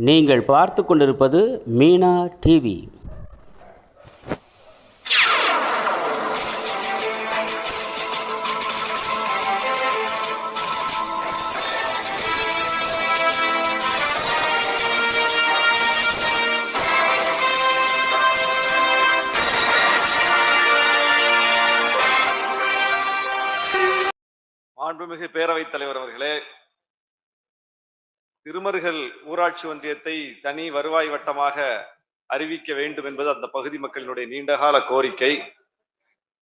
நீங்கள் பார்த்து கொண்டிருப்பது மீனா டிவி. மாண்புமிகு பேரவைத் தலைவர் அவர்களே, திருமருகல் ஊராட்சி ஒன்றியத்தை தனி வருவாய் வட்டமாக அறிவிக்க வேண்டும் என்பது அந்த பகுதி மக்களினுடைய நீண்டகால கோரிக்கை.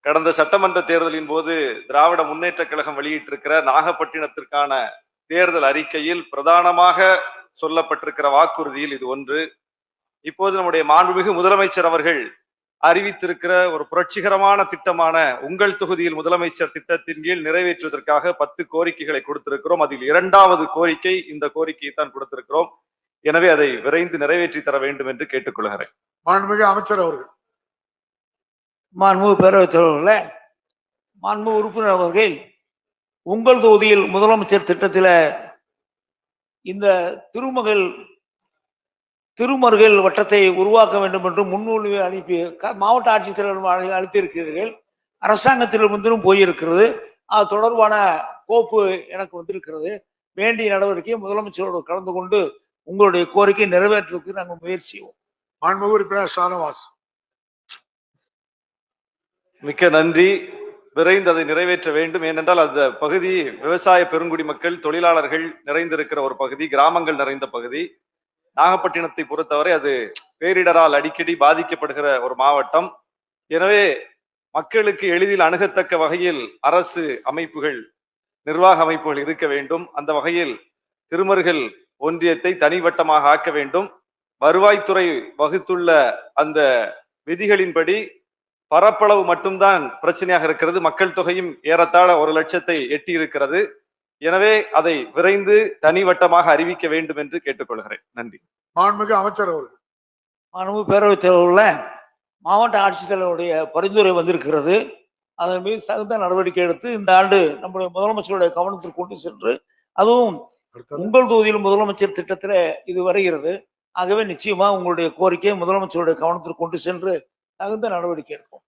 கடந்த சட்டமன்ற தேர்தலின் போது திராவிட முன்னேற்ற கழகம் வெளியிட்டிருக்கிற நாகப்பட்டினத்திற்கான தேர்தல் அறிக்கையில் பிரதானமாக சொல்லப்பட்டிருக்கிற வாக்குறுதியில் இது ஒன்று. இப்போது நம்முடைய மாண்புமிகு முதலமைச்சர் அவர்கள் அறிவித்திருக்கிற ஒரு புரட்சிகரமான திட்டமான உங்கள் தொகுதியில் முதலமைச்சர் திட்டத்தின் கீழ் நிறைவேற்றுவதற்காக 10 கோரிக்கைகளை கொடுத்திருக்கிறோம். அதில் 2வது கோரிக்கை இந்த கோரிக்கையை தான் கொடுத்திருக்கிறோம். எனவே அதை விரைந்து நிறைவேற்றி தர வேண்டும் என்று கேட்டுக்கொள்கிறேன். மாண்புமிகு அமைச்சர் அவர்கள். மாண்புமிகு பேரவைத் தலைவர்களே, மாண்புமிகு உறுப்பினர் அவர்கள் உங்கள் தொகுதியில் முதலமைச்சர் திட்டத்தில் இந்த திருமருகல் வட்டத்தை உருவாக்க வேண்டும் என்று முன்மொழிவை அனுப்பி மாவட்ட ஆட்சித்தலைவர் அளித்திருக்கிறீர்கள். அரசாங்கத்திலிருந்தும் போயிருக்கிறது. அது தொடர்பான கோப்பு எனக்கு வந்திருக்கிறது. வேண்டிய நடவடிக்கையை முதலமைச்சரோடு கலந்து கொண்டு உங்களுடைய கோரிக்கை நிறைவேற்றுவதற்கு நாங்கள் முயற்சி செய்வோம். மாண்புமிகு உறுப்பினர் ஷானவாஸ். மிக்க நன்றி. விரைந்து அதை நிறைவேற்ற வேண்டும். ஏனென்றால் அந்த பகுதி விவசாய பெருங்குடி மக்கள், தொழிலாளர்கள் நிறைந்திருக்கிற ஒரு பகுதி, கிராமங்கள் நிறைந்த பகுதி. நாகப்பட்டினத்தை பொறுத்தவரை அது பேரிடரால் அடிக்கடி பாதிக்கப்படுகிற ஒரு மாவட்டம். எனவே மக்களுக்கு எளிதில் அணுகத்தக்க வகையில் அரசு அமைப்புகள், நிர்வாக அமைப்புகள் இருக்க வேண்டும். அந்த வகையில் திருமருகல் ஒன்றியத்தை தனிவட்டமாக ஆக்க வேண்டும். வருவாய்த்துறை வகுத்துள்ள அந்த விதிகளின்படி பரப்பளவு மட்டும்தான் பிரச்சனையாக இருக்கிறது. மக்கள் தொகையும் ஏறத்தாழ 1 லட்சத்தை எட்டி இருக்கிறது. எனவே அதை விரைந்து தனிவட்டமாக அறிவிக்க வேண்டும் என்று கேட்டுக்கொள்கிறேன். நன்றி. மாண்புமிகு அமைச்சர் அவர்கள். மாண்புமிகு பேரவைத் தலைவர்கள், மாவட்ட ஆட்சித்தலைவருடைய பரிந்துரை வந்திருக்கிறது. அதன் மீது தகுந்த நடவடிக்கை எடுத்து இந்த ஆண்டு நம்முடைய முதலமைச்சருடைய கவனத்திற்கு கொண்டு சென்று, அதுவும் உங்கள் தொகுதியில் முதலமைச்சர் திட்டத்தில் இது வருகிறது. ஆகவே நிச்சயமா உங்களுடைய கோரிக்கையை முதலமைச்சருடைய கவனத்திற்கு கொண்டு சென்று தகுந்த நடவடிக்கை எடுப்போம்.